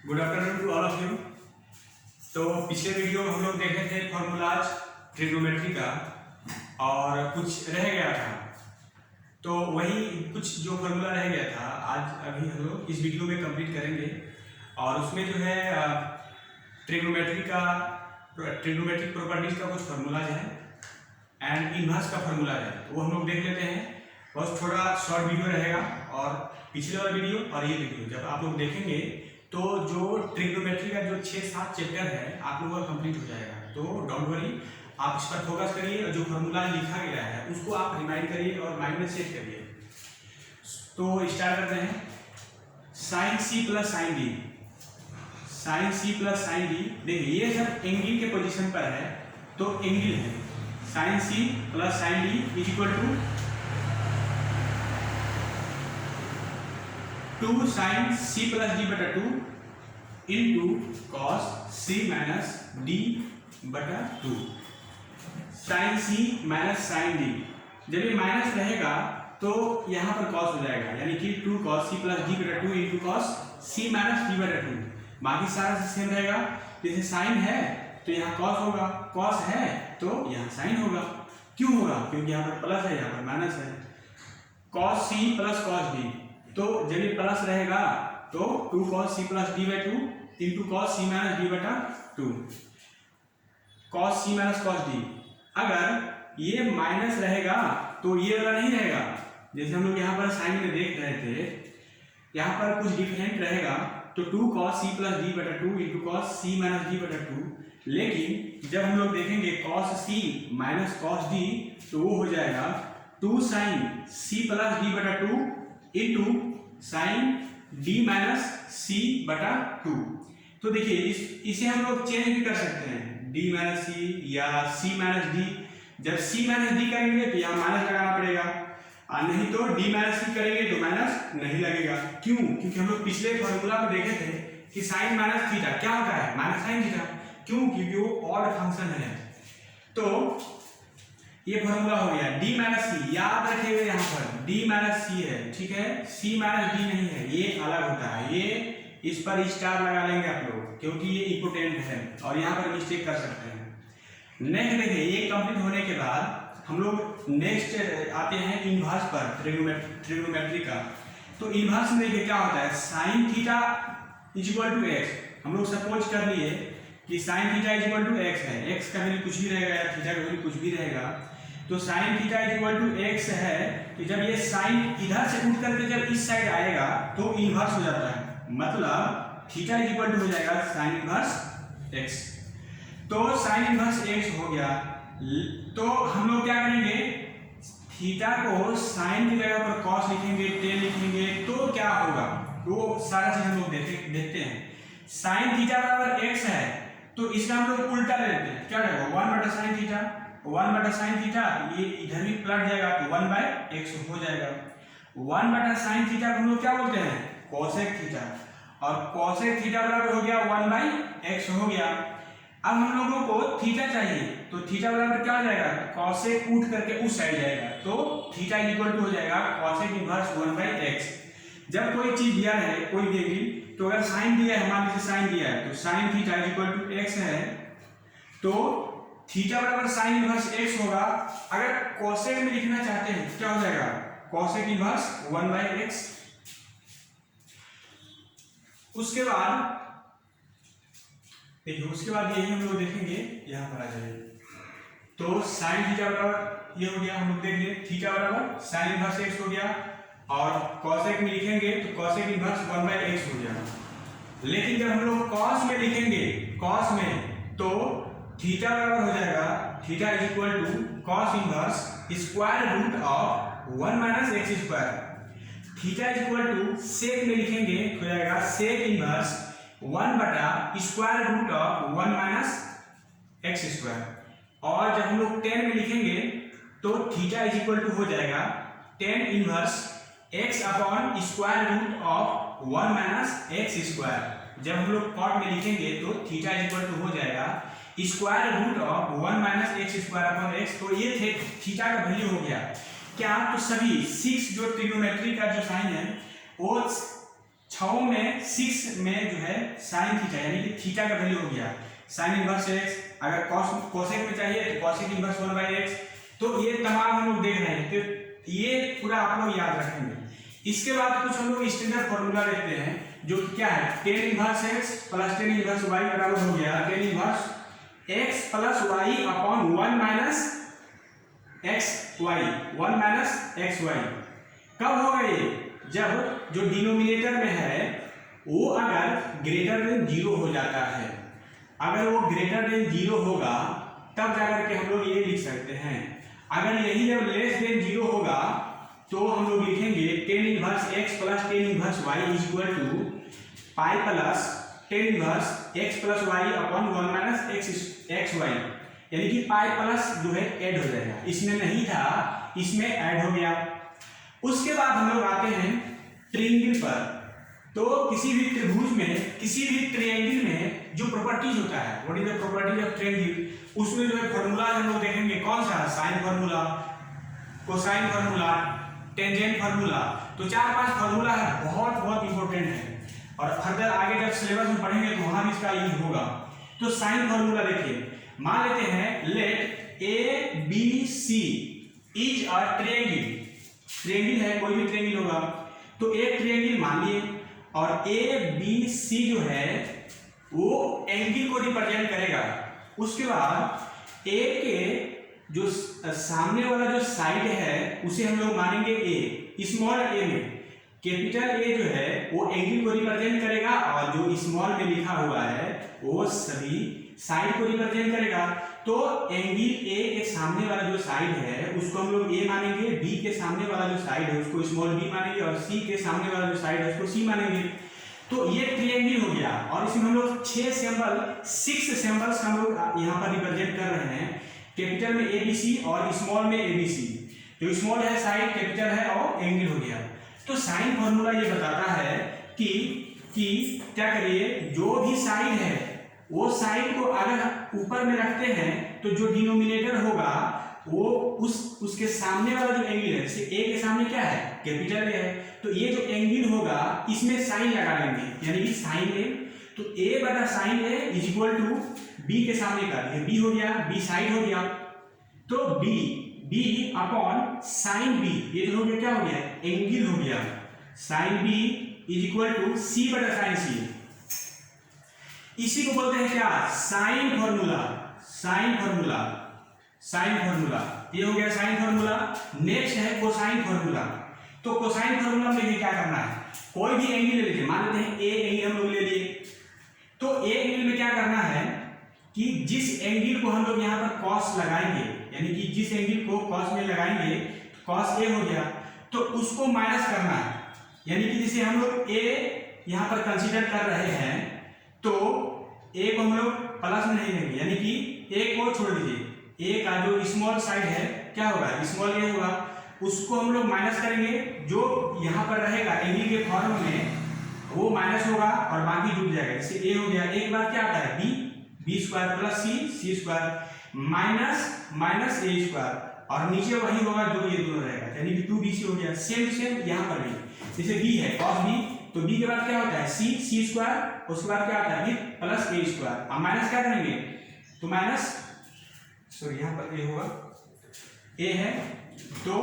Good afternoon to all of you. तो पिछले video में हम लोग देखे थे फॉर्मूलाज ट्रिग्नोमेट्री का और कुछ रह गया था, तो वही कुछ जो फॉर्मूला रह गया था आज अभी हम लोग इस वीडियो में कंप्लीट करेंगे। और उसमें जो है ट्रिग्नोमेट्रिक प्रॉपर्टीज का कुछ फार्मूलाज है एंड इनवर्स का फार्मूला है, तो वो हम लोग देख लेते हैं। बस थोड़ा शॉर्ट वीडियो रहेगा और पिछले वाला वीडियो और ये वीडियो जब आप लोग देखेंगे तो जो ट्रिग्नोमेट्री का जो 6-7 चैप्टर है आप लोगों का कंप्लीट हो जाएगा। तो डोंट वरी, आप इस पर फोकस करिए और जो फार्मूला लिखा गया है उसको आप रिमाइंड करिए और माइंड में सेट करिए। तो स्टार्ट करते हैं। Sine C plus sine D, sine C plus sine D, देखिए ये सब एंगल के पोजीशन पर है, तो एंगल है sine C plus sine D is equal to 2 sine C plus D बटा 2 into cos C minus D बटा 2। Sine C minus sine D, जब ये माइनस रहेगा तो यहाँ पर कॉस हो जाएगा, यानी कि 2 कॉस सी प्लस डी बटा 2 into cos C minus D बटा 2। बाकी सारा सेम रहेगा। जैसे साइन है तो यहाँ कॉस होगा, कॉस है तो यहाँ साइन होगा। क्यों होगा? क्योंकि यहाँ पर प्लस है, यहाँ पर माइनस है। Cos C plus cos D, तो जब ये प्लस रहेगा तो 2 cos C plus D by 2 into cos C minus D बटा 2। Cos C minus cos D, अगर ये माइनस रहेगा तो ये वाला नहीं रहेगा। जैसे हम लोग यहाँ पर साइन में देख रहे थे, यहाँ पर कुछ डिफरेंट रहेगा, तो 2 कॉस सी प्लस डी बटा 2 into cos C minus D बटा 2। लेकिन जब हम लोग देखेंगे cos C minus cos D, तो वो हो जाएगा 2 साइन सी प्लस डी बटा 2 इंटू साइन डी माइनस सी बटा 2। तो देखिए इसे हम लोग चेंज भी कर सकते हैं, डी माइनस सी या सी माइनस डी। जब सी माइनस डी करेंगे तो यहाँ माइनस लगाना पड़ेगा, और नहीं तो डी माइनस सी करेंगे तो माइनस नहीं लगेगा। क्यों? क्योंकि हम लोग पिछले फॉर्मूला में देखे थे कि साइन माइनस थीटा क्या होता है, माइनस साइन थीटा। क्यों? क्योंकि वो ऑड फंक्शन है। तो ये फॉर्मूला हो गया। डी माइनस सी याद रखिएगा, यहाँ पर डी माइनस सी है, ठीक है, सी माइनस डी नहीं है, ये अलग होता है। ये इस पर स्टार लगा लेंगे आप लोग, क्योंकि ये इम्पोर्टेंट है और यहाँ पर मिस्टेक कर सकते हैं। नेक्स्ट देखिए, ये कंप्लीट होने के बाद हम लोग नेक्स्ट आते हैं इनवर्स पर ट्रिग्नोमेट्री का। तो इनवर्स में देखिए क्या होता है, sine theta is equal to x. हम लोग सपोज कर लिए कि sine theta is equal to x है, एक्स का वैल्यू कुछ भी रहेगा या थीटा का वैल्यू कुछ भी रहेगा। तो sine theta is equal to x है, तो जब ये साइन इधर से उठ करके जब इस साइड आएगा तो इनवर्स हो जाता है, मतलब थीटा इज इक्वल टू हो जाएगा साइन इनवर्स एक्स। तो साइन इनवर्स एक्स हो गया। तो हम लोग क्या करेंगे, थीटा को साइन की जगह पर कॉस लिखेंगे, टेन लिखेंगे, तो क्या होगा वो सारा चीज हम लोग देखते हैं। साइन थीटा बराबर एक्स है, तो इसका हम लोग उल्टा ले लेते हैं। क्या रहेगा, 1 बटा साइन थीटा, 1 बटा साइन थीटा, ये इधर भी पलट जाएगा तो 1 बाय एक्स हो जाएगा। 1 बटा साइन थीटा को हम लोग क्या बोलते हैं, कोसेक थीटा, और कोसेक थीटा बराबर हो गया 1 बाय एक्स हो गया। अब हम लोगों को थीटा चाहिए, तो थीटा बराबर क्या हो जाएगा, कोसेक उठ करके उस साइड जाएगा, तो थीटा इक्वल टू हो जाएगा कोसेक इनवर्स 1 बाय एक्स। जब कोई चीज दिया है, कोई देगी, तो अगर साइन दिया है, मान लीजिए साइन दिया है, तो sine theta is equal to x है, तो थीटा बराबर साइन इनवर्स एक्स होगा। अगर कोसेक में लिखना चाहते हैं तो क्या हो जाएगा, कोसेक इनवर्स 1 बाय एक्स। उसके बाद देखिए, उसके बाद यही हम लोग देखेंगे, यहाँ पर आ जाइए। तो साइन थीटा बराबर ये हो गया, हम लोग देख लिए थीटा बराबर साइन इनवर्स एक्स हो गया, और कोसेक में लिखेंगे तो कोसेक इनवर्स 1 बाय एक्स हो गया। लेकिन जब हम लोग कॉस में लिखेंगे, कॉस में, तो थीटा बराबर हो जाएगा, theta is equal to cos inverse square root of 1 minus x square. Theta is equal to sec में लिखेंगे हो जाएगा सेक इनवर्स 1 बटा square root of 1 minus x square. और जब हम लोग 10 में लिखेंगे तो थीटा इज इक्वल टू हो जाएगा 10 inverse x upon square root of 1 minus x square. जब हम लोग कॉट में लिखेंगे तो थीटा इज इक्वल टू हो जाएगा square root of 1 minus x square upon x. तो ये थे थीटा का वैल्यू हो गया। क्या तो सभी 6 जो ट्रिग्नोमेट्री का जो साइन है वो 6 में 6 में जो है साइन थीटा यानी कि थीटा का वैल्यू हो गया साइन इनवर्स एक्स, अगर कोसेक में चाहिए तो कोसेक इनवर्स 1/x। तो ये तमाम हम लोग देख रहे हैं, तो ये पूरा आप लोग याद रखेंगे। इसके बाद कुछ हम लोग स्टैंडर्ड फॉर्मूला देखते हैं जो क्या है tan inverse x plus tan inverse y बराबर हो गया tan inverse x plus y upon 1 minus xy। कब होगा ये? जब जो डिनोमिनेटर में है वो अगर ग्रेटर देन 0 हो जाता है। अगर वो ग्रेटर देन 0 होगा तब जाकर के हम लोग ये लिख सकते हैं। अगर यही जब लेस देन 0 होगा तो हम लोग लिखेंगे tan inverse x plus tan inverse y is equal to pi plus tan inverse x plus y upon 1 minus xy, यानी कि पाई प्लस जो है ऐड हो जाएगा। इसमें नहीं था, इसमें ऐड हो गया। उसके बाद हम लोग आते हैं ट्रायंगल पर। तो किसी भी त्रिभुज में, किसी भी ट्रायंगल में जो प्रॉपर्टीज होता है, what is the properties of triangle, उसमें जो है फार्मूला हम लोग देखेंगे कौन सा, sine formula, cosine formula, tangent formula. तो 4-5 फार्मूला है, बहुत बहुत इंपॉर्टेंट है और फर्दर आगे जब सिलेबस में पढ़ेंगे तो वहां भी इसका यूज होगा। तो साइन फार्मूला देखिए, मान लेते हैं let A B C is a triangle. Triangle है, कोई भी ट्रायंगल होगा तो एक ट्रायंगल मान लिए और ए बी सी जो है वो एंगल को रिप्रेजेंट करेगा। उसके बाद ए के जो सामने वाला जो साइड है उसे हम लोग मानेंगे ए। स्मॉल ए में कैपिटल ए जो है वो एंगल को रिप्रेजेंट करेगा और जो स्मॉल में लिखा हुआ है वो सभी साइड को रिप्रेजेंट करेगा। तो एंगल ए के सामने वाला जो साइड है उसको हम लोग ए मानेंगे, बी के सामने वाला जो साइड है उसको स्मॉल बी मानेंगे और सी के सामने वाला जो साइड है उसको सी मानेंगे। तो ये ट्रायंगल हो गया और इसमें हम लोग 6 सिंबल्स हम लोग यहाँ पर रिप्रेजेंट कर रहे हैं। कैपिटल में एबीसी और स्मॉल में एबीसी। जो स्मॉल है साइड, कैपिटल है और एंगल हो गया। तो साइन फॉर्मूला ये बताता है कि क्या करिए, जो भी साइड है वो साइड को अगर ऊपर में रखते हैं तो जो डिनोमिनेटर होगा वो उसके सामने वाला जो एंगल है, जैसे ए के सामने क्या है, कैपिटल ए है, तो ये जो एंगल होगा इसमें साइन लगा लेंगे, यानी कि साइन ए। तो ए बटा sine A is equal to B के सामने का, ये बी हो गया, बी साइड हो गया, तो बी अपॉन साइन बी, ये जो हो गया क्या हो गया, एंगल हो गया। Sine B is equal to C बटा साइन सी। इसी को बोलते हैं क्या, sine formula. Sine formula, sine formula, ये हो गया साइन फॉर्मूला। नेक्स्ट है कोसाइन फॉर्मूला। तो कोसाइन फॉर्मूला में क्या करना है, कोई भी एंगल ले लीजिए, मान लेते हैं ए एंगल हम लोग ले लिए। तो ए एंगल में क्या करना है कि जिस एंगल को हम लोग यहाँ पर कॉस लगाएंगे, यानी कि जिस एंगल को कॉस में लगाएंगे, कॉस ए हो गया, तो उसको माइनस करना है। यानी कि जैसे हम लोग ए यहाँ पर कंसीडर कर रहे हैं तो ए को हम लोग प्लस में नहीं लेंगे, यानी कि ए को छोड़ दीजिए, ए का जो स्मॉल साइड है क्या होगा, स्मॉल ए होगा, उसको हम लोग माइनस करेंगे। जो यहाँ पर रहेगा एंगल के फॉर्म में वो माइनस होगा और बाकी जुड़ जाएगा। जैसे ए हो गया, एक बार क्या आता है बी स्क्वायर प्लस सी स्क्वायर माइनस ए स्क्वायर और नीचे वही होगा जो ये दोनों रहेगा, यानी कि 2bc हो गया। सेम यहाँ पर भी, जैसे बी है cos b, तो b के बाद क्या होता है सी स्क्वायर, उसके बाद क्या आता है फिर प्लस ए स्क्वायर। अब माइनस क्या करेंगे, तो माइनस सॉरी यहाँ पर ए होगा, ए है तो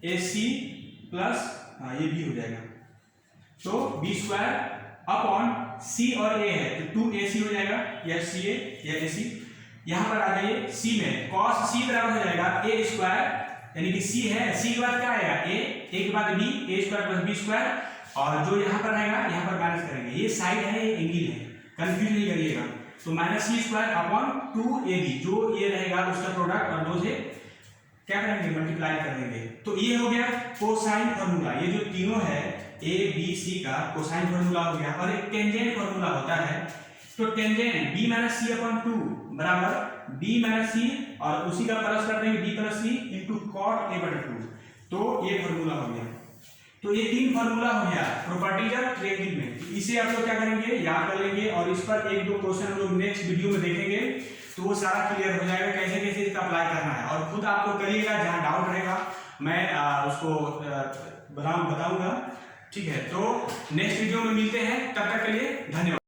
ए सी प्लस ये बी हो जाएगा, तो बी स्क्वायर अपॉन सी और ए है तो 2ac हो जाएगा, या सी ए या ए सी। यहाँ पर आ जाइए सी में cos सी बराबर हो जाएगा ए स्क्वायर, यानी कि सी है, सी के बाद क्या आएगा ए के बाद बी, ए स्क्वायर प्लस बी स्क्वायर, और जो यहाँ पर आएगा यहाँ पर माइनस करेंगे। ये साइड है, ये एंगल है, कंफ्यूज नहीं करिएगा। तो माइनस सी स्क्वायर अपॉन 2ab, जो ये रहेगा उसका प्रोडक्ट और दो से क्या करेंगे मल्टीप्लाई कर देंगे। तो ये हो गया कोसाइन फॉर्मूला। ये जो तीनों है ए बी सी का कोसाइन फॉर्मूला हो गया। और एक टेंजेंट फॉर्मूला होता है, तो टेंजेंट b माइनस सी अपॉन 2 बराबर b माइनस सी और उसी का प्लस कर देंगे b plus C into cot a बटा 2। तो ये फॉर्मूला हो गया। तो ये 3 फॉर्मूला हो गया प्रॉपर्टीज ऑफ ट्रायंगल में। इसे आप लोग क्या करेंगे, याद कर लेंगे और इस पर 1-2 क्वेश्चन हम लोग नेक्स्ट वीडियो में देखेंगे, तो वो सारा क्लियर हो जाएगा कैसे कैसे इसका अप्लाई करना है। और खुद आप लोग करिएगा, जहाँ डाउट रहेगा मैं उसको बताऊंगा। ठीक है, तो नेक्स्ट वीडियो में मिलते हैं, तब तक के लिए धन्यवाद।